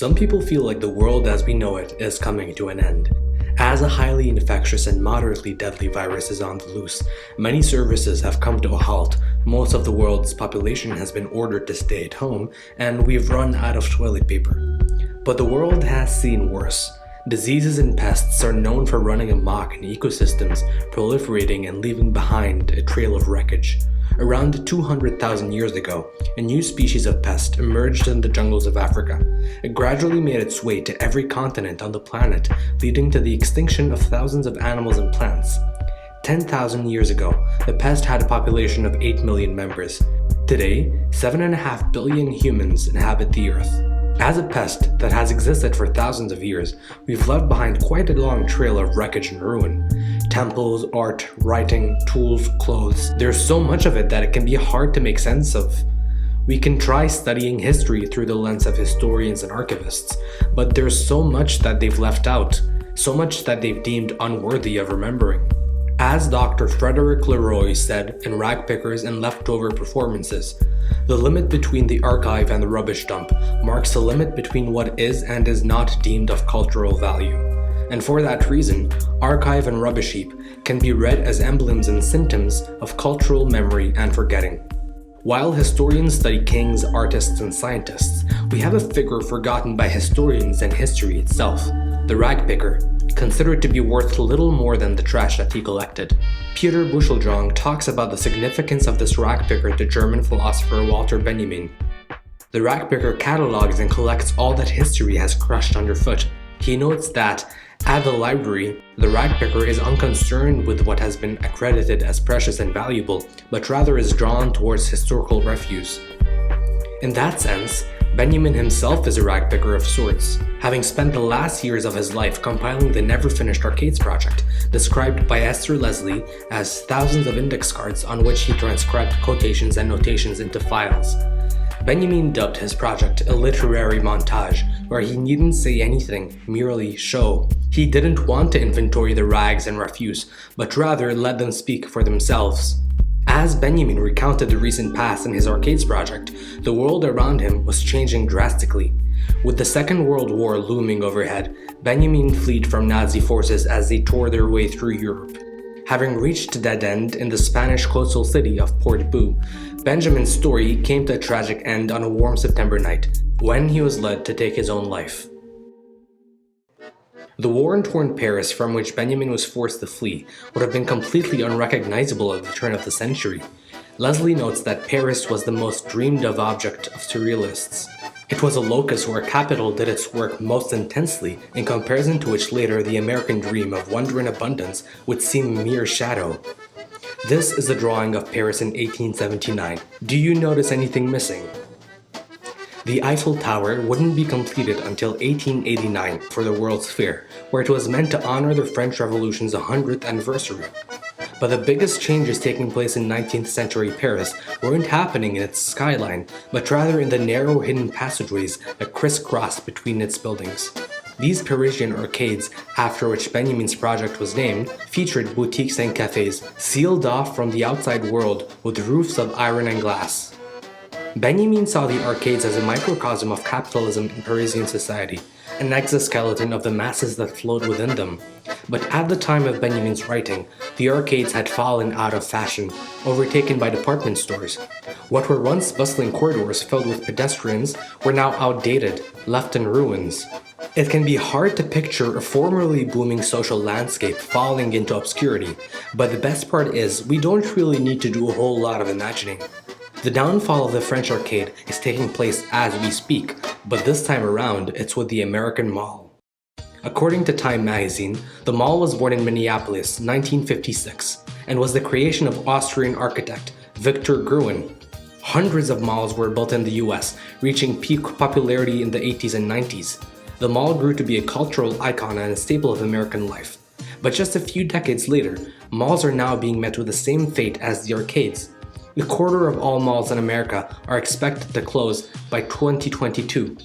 Some people feel like the world as we know it is coming to an end. As a highly infectious and moderately deadly virus is on the loose, many services have come to a halt, most of the world's population has been ordered to stay at home, and we've run out of toilet paper. But the world has seen worse. Diseases and pests are known for running amok in ecosystems, proliferating and leaving behind a trail of wreckage. Around 200,000 years ago, a new species of pest emerged in the jungles of Africa. It gradually made its way to every continent on the planet, leading to the extinction of thousands of animals and plants. 10,000 years ago, the pest had a population of 8 million members. Today, 7.5 billion humans inhabit the Earth. As a pest that has existed for thousands of years, we've left behind quite a long trail of wreckage and ruin. Temples, art, writing, tools, clothes. There's so much of it that it can be hard to make sense of. We can try studying history through the lens of historians and archivists, but there's so much that they've left out, so much that they've deemed unworthy of remembering. As Dr. Frederick Leroy said in Rag Pickers and Leftover Performances, the limit between the archive and the rubbish dump marks the limit between what is and is not deemed of cultural value. And for that reason, archive and rubbish heap can be read as emblems and symptoms of cultural memory and forgetting. While historians study kings, artists, and scientists, we have a figure forgotten by historians and history itself, the rag picker, considered to be worth little more than the trash that he collected. Peter Bucheldrong talks about the significance of this rag picker to German philosopher Walter Benjamin. The rag picker catalogs and collects all that history has crushed underfoot. He notes that, at the library, the rag picker is unconcerned with what has been accredited as precious and valuable, but rather is drawn towards historical refuse. In that sense, Benjamin himself is a rag picker of sorts, having spent the last years of his life compiling the never-finished Arcades project, described by Esther Leslie as thousands of index cards on which he transcribed quotations and notations into files. Benjamin dubbed his project a literary montage, where he needn't say anything, merely show. He didn't want to inventory the rags and refuse, but rather let them speak for themselves. As Benjamin recounted the recent past in his Arcades project, the world around him was changing drastically. With the Second World War looming overhead, Benjamin fled from Nazi forces as they tore their way through Europe. Having reached a dead end in the Spanish coastal city of Port-Boo, Benjamin's story came to a tragic end on a warm September night, when he was led to take his own life. The war-torn Paris from which Benjamin was forced to flee would have been completely unrecognizable at the turn of the century. Leslie notes that Paris was the most dreamed-of object of surrealists. It was a locus where capital did its work most intensely, in comparison to which later the American dream of wonder and abundance would seem a mere shadow. This is a drawing of Paris in 1879. Do you notice anything missing? The Eiffel Tower wouldn't be completed until 1889 for the World's Fair, where it was meant to honor the French Revolution's 100th anniversary. But the biggest changes taking place in 19th century Paris weren't happening in its skyline, but rather in the narrow hidden passageways that crisscrossed between its buildings. These Parisian arcades, after which Benjamin's project was named, featured boutiques and cafes, sealed off from the outside world with roofs of iron and glass. Benjamin saw the arcades as a microcosm of capitalism in Parisian society, an exoskeleton of the masses that flowed within them. But at the time of Benjamin's writing, the arcades had fallen out of fashion, overtaken by department stores. What were once bustling corridors filled with pedestrians were now outdated, left in ruins. It can be hard to picture a formerly booming social landscape falling into obscurity, but the best part is we don't really need to do a whole lot of imagining. The downfall of the French arcade is taking place as we speak, but this time around it's with the American Mall. According to Time magazine, the mall was born in Minneapolis, 1956, and was the creation of Austrian architect Victor Gruen. Hundreds of malls were built in the US, reaching peak popularity in the 80s and 90s. The mall grew to be a cultural icon and a staple of American life. But just a few decades later, malls are now being met with the same fate as the arcades. A quarter of all malls in America are expected to close by 2022.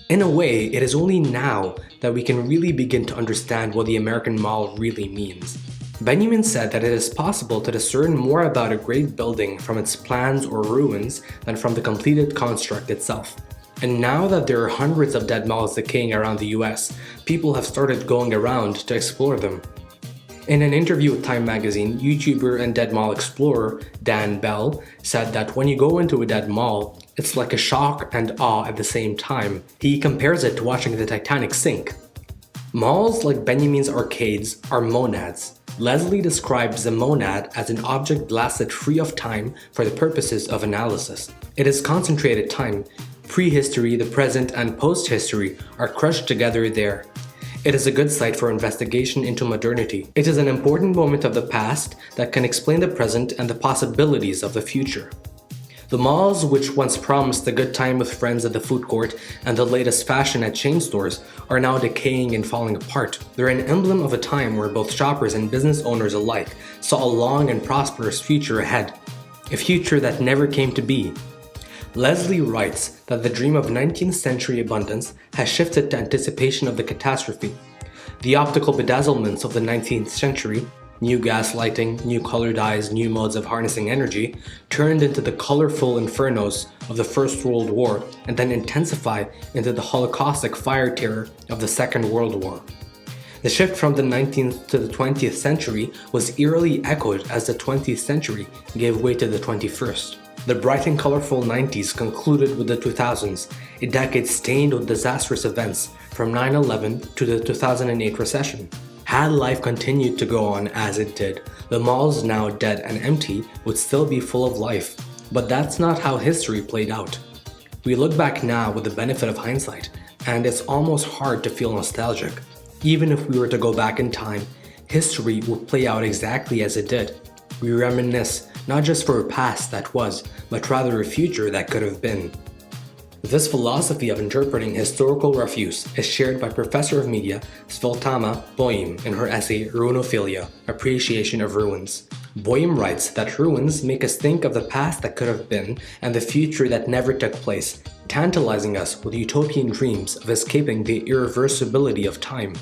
In a way, it is only now that we can really begin to understand what the American mall really means. Benjamin said that it is possible to discern more about a great building from its plans or ruins than from the completed construct itself. And now that there are hundreds of dead malls decaying around the US, people have started going around to explore them. In an interview with Time magazine, YouTuber and dead mall explorer Dan Bell said that when you go into a dead mall, it's like a shock and awe at the same time. He compares it to watching the Titanic sink. Malls, like Benjamin's arcades, are monads. Leslie describes a monad as an object blasted free of time for the purposes of analysis. It is concentrated time. Prehistory, the present, and post-history are crushed together there. It is a good site for investigation into modernity. It is an important moment of the past that can explain the present and the possibilities of the future. The malls, which once promised a good time with friends at the food court and the latest fashion at chain stores, are now decaying and falling apart. They're an emblem of a time where both shoppers and business owners alike saw a long and prosperous future ahead. A future that never came to be. Leslie writes that the dream of 19th century abundance has shifted to anticipation of the catastrophe. The optical bedazzlements of the 19th century, new gas lighting, new color dyes, new modes of harnessing energy, turned into the colorful infernos of the First World War and then intensify into the holocaustic fire terror of the Second World War. The shift from the 19th to the 20th century was eerily echoed as the 20th century gave way to the 21st. The bright and colorful 90s concluded with the 2000s, a decade stained with disastrous events from 9/11 to the 2008 recession. Had life continued to go on as it did, the malls now dead and empty would still be full of life. But that's not how history played out. We look back now with the benefit of hindsight, and it's almost hard to feel nostalgic. Even if we were to go back in time, history would play out exactly as it did. We reminisce not just for a past that was, but rather a future that could have been. This philosophy of interpreting historical refuse is shared by Professor of Media Svetlana Boym in her essay Ruinophilia, Appreciation of Ruins. Boym writes that ruins make us think of the past that could have been and the future that never took place, tantalizing us with utopian dreams of escaping the irreversibility of time.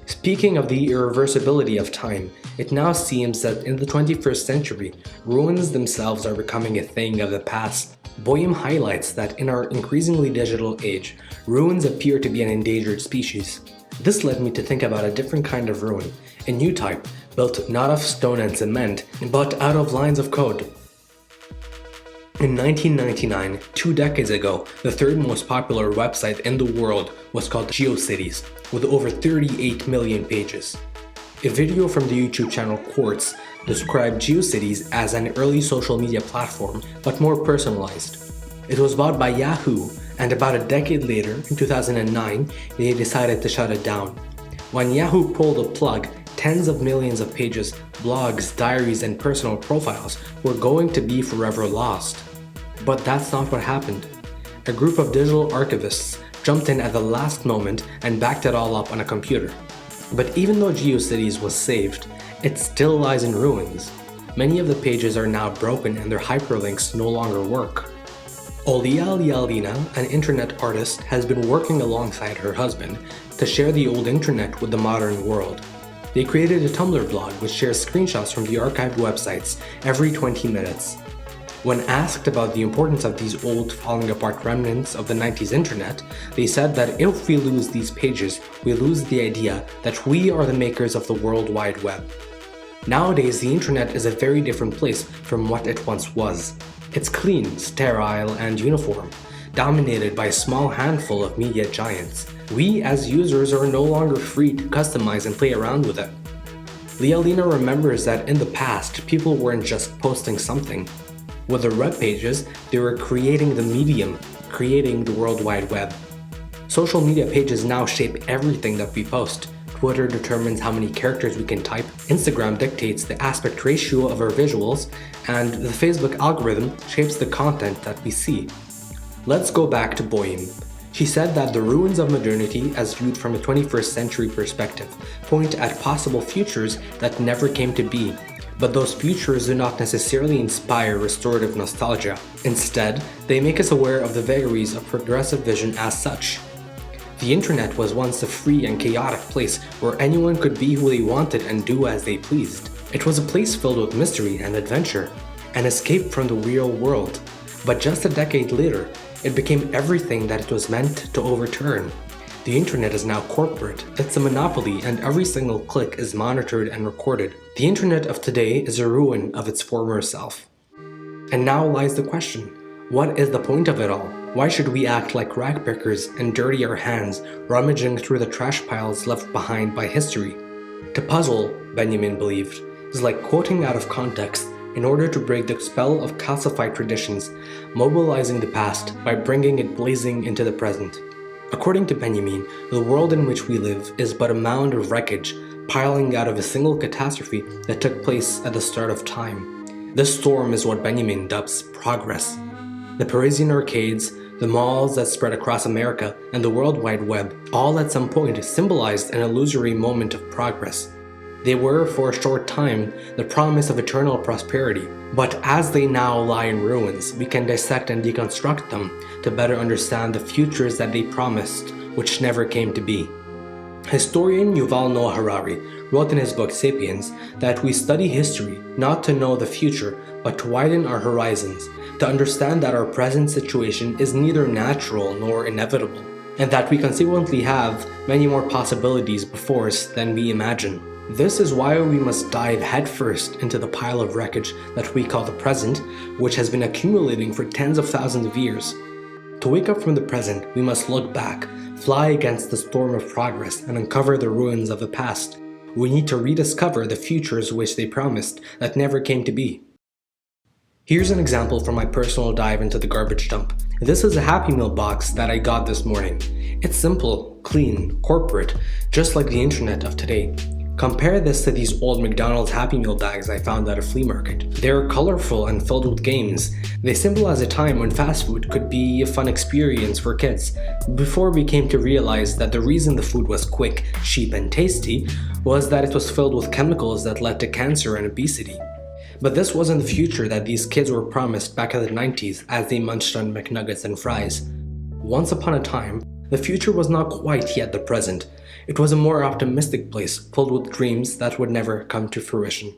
Speaking of the irreversibility of time, it now seems that in the 21st century, ruins themselves are becoming a thing of the past. Boym highlights that in our increasingly digital age, ruins appear to be an endangered species. This led me to think about a different kind of ruin, a new type, built not of stone and cement, but out of lines of code. In 1999, 2 decades ago, the third most popular website in the world was called GeoCities, with over 38 million pages. A video from the YouTube channel Quartz described GeoCities as an early social media platform, but more personalized. It was bought by Yahoo, and about a decade later, in 2009, they decided to shut it down. When Yahoo pulled the plug, tens of millions of pages, blogs, diaries, and personal profiles were going to be forever lost. But that's not what happened. A group of digital archivists jumped in at the last moment and backed it all up on a computer. But even though GeoCities was saved, it still lies in ruins. Many of the pages are now broken and their hyperlinks no longer work. Olia Lialina, an internet artist, has been working alongside her husband to share the old internet with the modern world. They created a Tumblr blog which shares screenshots from the archived websites every 20 minutes. When asked about the importance of these old, falling apart remnants of the 90s internet, they said that if we lose these pages, we lose the idea that we are the makers of the World Wide Web. Nowadays, the internet is a very different place from what it once was. It's clean, sterile, and uniform, dominated by a small handful of media giants. We as users are no longer free to customize and play around with it. Lialina remembers that in the past, people weren't just posting something. With their web pages, they were creating the medium, creating the World Wide Web. Social media pages now shape everything that we post. Twitter determines how many characters we can type, Instagram dictates the aspect ratio of our visuals, and the Facebook algorithm shapes the content that we see. Let's go back to Boym. She said that the ruins of modernity, as viewed from a 21st century perspective, point at possible futures that never came to be. But those futures do not necessarily inspire restorative nostalgia. Instead, they make us aware of the vagaries of progressive vision as such. The internet was once a free and chaotic place where anyone could be who they wanted and do as they pleased. It was a place filled with mystery and adventure, an escape from the real world. But just a decade later, It became everything that it was meant to overturn. The internet is now corporate, it's a monopoly, and every single click is monitored and recorded. The internet of today is a ruin of its former self. And now lies the question, what is the point of it all? Why should we act like rag pickers and dirty our hands, rummaging through the trash piles left behind by history? To puzzle, Benjamin believed, is like quoting out of context in order to break the spell of calcified traditions, mobilizing the past by bringing it blazing into the present. According to Benjamin, the world in which we live is but a mound of wreckage piling out of a single catastrophe that took place at the start of time. This storm is what Benjamin dubs progress. The Parisian arcades, the malls that spread across America, and the World Wide Web all at some point symbolized an illusory moment of progress. They were, for a short time, the promise of eternal prosperity, but as they now lie in ruins, we can dissect and deconstruct them to better understand the futures that they promised, which never came to be. Historian Yuval Noah Harari wrote in his book Sapiens that we study history not to know the future, but to widen our horizons, to understand that our present situation is neither natural nor inevitable, and that we consequently have many more possibilities before us than we imagine. This is why we must dive headfirst into the pile of wreckage that we call the present, which has been accumulating for tens of thousands of years. To wake up from the present, we must look back, fly against the storm of progress, and uncover the ruins of the past. We need to rediscover the futures which they promised that never came to be. Here's an example from my personal dive into the garbage dump. This is a Happy Meal box that I got this morning. It's simple, clean, corporate, just like the internet of today. Compare this to these old McDonald's Happy Meal bags I found at a flea market. They're colorful and filled with games. They symbolize a time when fast food could be a fun experience for kids, before we came to realize that the reason the food was quick, cheap, and tasty was that it was filled with chemicals that led to cancer and obesity. But this wasn't the future that these kids were promised back in the 90s as they munched on McNuggets and fries. Once upon a time, the future was not quite yet the present. It was a more optimistic place filled with dreams that would never come to fruition.